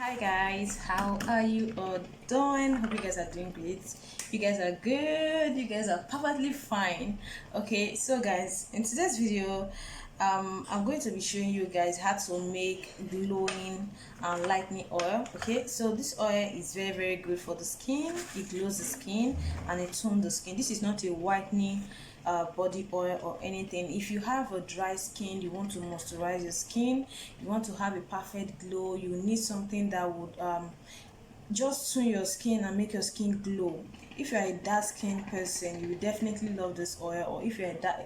Hi guys, how are you all doing? Hope you guys are doing great. You guys are good. You guys are perfectly fine. Okay, so guys, in today's video, I'm going to be showing you guys how to make glowing and lightening oil. Okay, so this oil is very good for the skin. It glows the skin and it tones the skin. This is not a whitening body oil or anything. If you have a dry skin, you want to moisturize your skin, you want to have a perfect glow, you need something that would just tone your skin and make your skin glow. If you're a dark skin person, you will definitely love this oil, or if you're a dark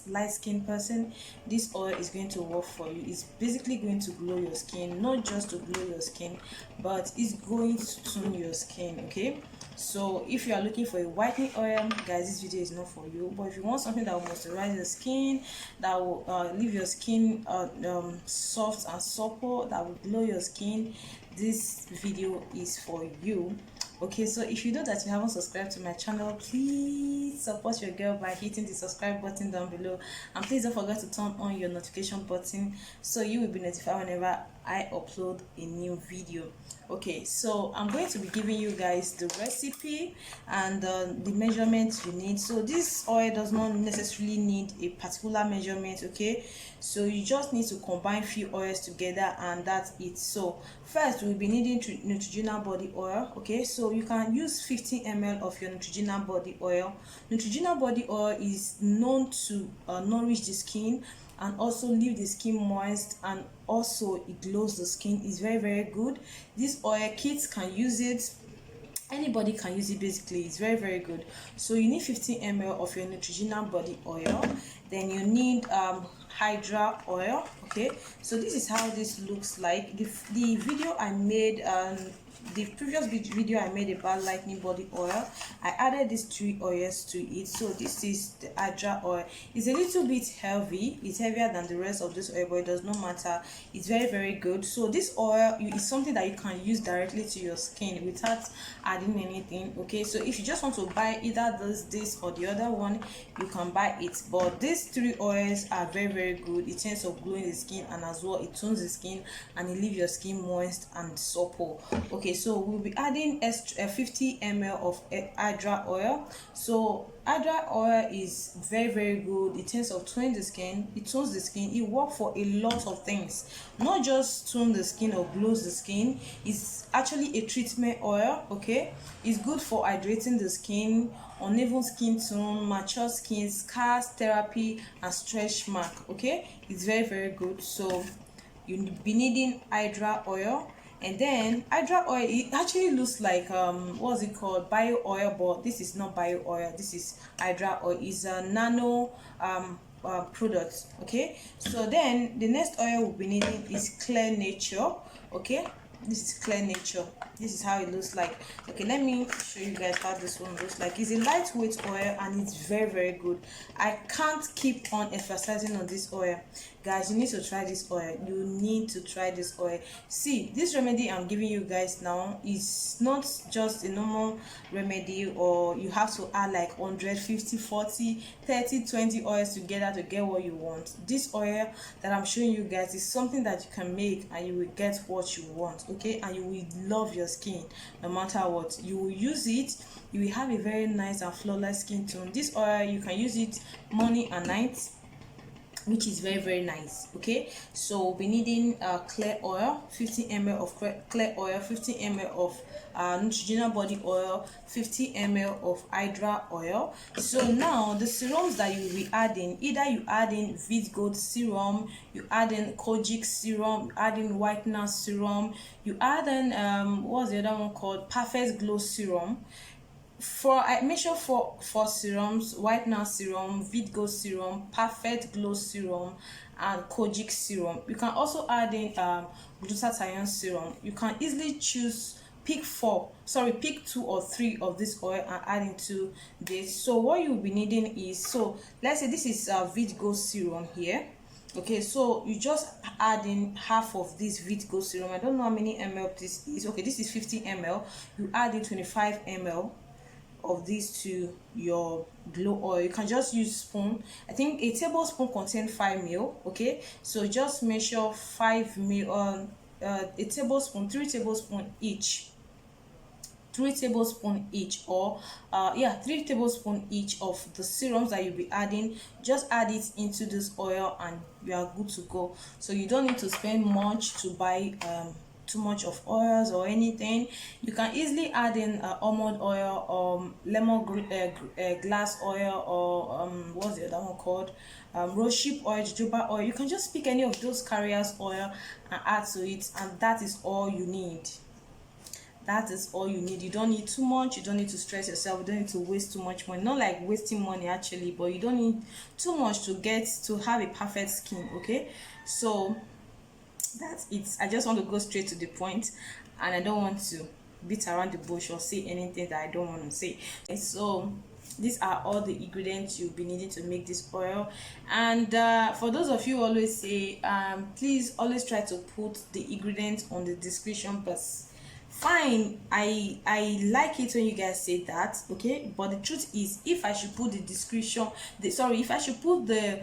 light skin person, this oil is going to work for you. It's basically going to glow your skin, not just to glow your skin, but it's going to tone your skin. Okay, so if you are looking for a whitening oil, guys, this video is not for you. But if you want something that will moisturize your skin, that will leave your skin soft and supple, that will glow your skin, this video is for you. Okay, so if you know that you haven't subscribed to my channel, please support your girl by hitting the subscribe button down below, and please don't forget to turn on your notification button so you will be notified whenever I upload a new video. Okay, so I'm going to be giving you guys the recipe and the measurements you need. So this oil does not necessarily need a particular measurement. Okay, so you just need to combine few oils together and that's it. So first we'll be needing Neutrogena body oil. Okay, so you can use 50 ml of your Neutrogena body oil. Neutrogena body oil is known to nourish the skin and also leave the skin moist, and also it glows the skin. It's very good. This oil, kids can use it, anybody can use it. Basically, it's very good. So you need 50 ml of your Neutrogena body oil. Then you need hydra oil. Okay, so this is how this looks like. The video I made, the previous video I made about lightening body oil, I added these 3 oils to it. So this is the hydra oil. It's a little bit heavy, it's heavier than the rest of this oil, but it does not matter. It's very good. So this oil is something that you can use directly to your skin without adding anything. Okay, so if you just want to buy either this or the other one, you can buy it. But these 3 oils are very good in terms of glowing the skin, and as well it tones the skin and it leaves your skin moist and supple. Okay, so we'll be adding 50 ml of hydra oil. So hydra oil is very good in terms of toning the skin. It tones the skin. It works for a lot of things, not just tone the skin or glows the skin. It's actually a treatment oil. Okay, it's good for hydrating the skin, uneven skin tone, mature skin, scars therapy, and stretch mark. Okay, it's very good. So you'll be needing hydra oil. And then hydra oil, it actually looks like what's it called, bio oil, but this is not bio oil. This is hydra oil. Is a nano product. Okay, so then the next oil we'll be needing is clear nature. Okay, this is clear nature. This is how it looks like. Okay, let me show you guys how this one looks like. It's a lightweight oil and it's very good. I can't keep on emphasizing on this oil. Guys, you need to try this oil. You need to try this oil. See, this remedy I'm giving you guys now is not just a normal remedy, or you have to add like 100, 50, 40, 30, 20 oils together to get what you want. This oil that I'm showing you guys is something that you can make and you will get what you want. Okay, and you will love your skin no matter what. You will use it, you will have a very nice and flawless skin tone. This oil, you can use it morning and night, which is very nice. Okay, so we'll be needing clear oil, 50 ml of clear oil, 50 ml of Neutrogena body oil, 50 ml of hydra oil. So now the serums that you will be adding, either you add in Vit Gold serum, you add in Kojic serum, you add in whitener serum, you add in what's the other one called, Perfect Glow serum. For I measure four serums: whitener serum, Vit Gold serum, Perfect Glow serum, and Kojic serum. You can also add in glutathione serum. You can easily choose, pick 2 or 3 of this oil and add into this. So what you'll be needing is, so let's say this is Vit Gold serum here. Okay, so you just add in half of this Vit Gold serum. I don't know how many ml this is. Okay, this is 50 ml. You add in 25 ml of this to your glow oil. You can just use spoon. I think a tablespoon contains 5 ml. Okay, so just measure 5 ml a tablespoon, 3 tablespoons each, 3 tablespoons each, or 3 tablespoons each of the serums that you'll be adding. Just add it into this oil and you are good to go. So you don't need to spend much to buy too much of oils or anything. You can easily add in almond oil or glass oil, or what's the other one called, rosehip oil, jojoba oil. You can just pick any of those carriers oil and add to it, and that is all you need. That is all you need. You don't need too much. You don't need to stress yourself. You don't need to waste too much money. Not like wasting money actually, but you don't need too much to have a perfect skin. Okay, so that's it. I just want to go straight to the point, and I don't want to beat around the bush or say anything that I don't want to say. And so these are all the ingredients you'll be needing to make this oil. And for those of you who always say please always try to put the ingredients on the description box. Fine, I like it when you guys say that, okay, but the truth is, if I should put the description, if I should put the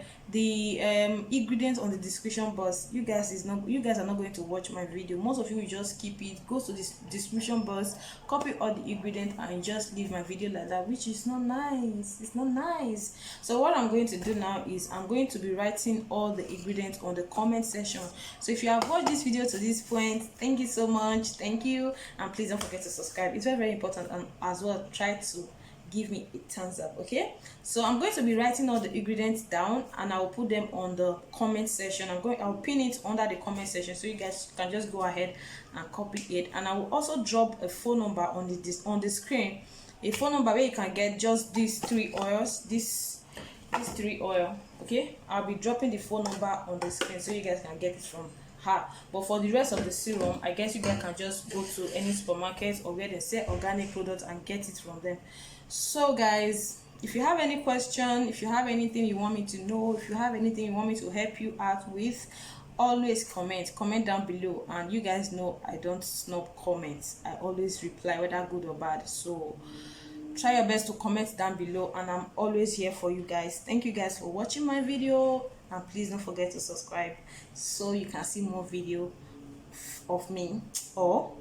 ingredients on the description box, you guys are not going to watch my video. Most of you will just keep it, go to this description box, copy all the ingredients and just leave my video like that, which is not nice. It's not nice. So what I'm going to do now is I'm going to be writing all the ingredients on the comment section. So if you have watched this video to this point, thank you so much. Thank you. And please don't forget to subscribe. It's very, very important. And as well, try to give me a thumbs up. Okay, so I'm going to be writing all the ingredients down and I will put them on the comment section. I'll pin it under the comment section so you guys can just go ahead and copy it. And I will also drop a phone number on the screen, a phone number where you can get just these 3 oils, these 3 oil. Okay, I'll be dropping the phone number on the screen so you guys can get it from her. But for the rest of the serum, I guess you guys can just go to any supermarket or where they sell organic products and get it from them. So guys, if you have any question, if you have anything you want me to know, if you have anything you want me to help you out with, always comment down below. And you guys know I don't snub comments. I always reply, whether good or bad. So try your best to comment down below and I'm always here for you guys. Thank you guys for watching my video, and please don't forget to subscribe so you can see more video of me, or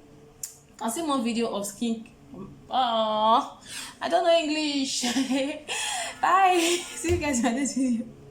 you can see more video of skin. I don't know English. Bye. See you guys in this video.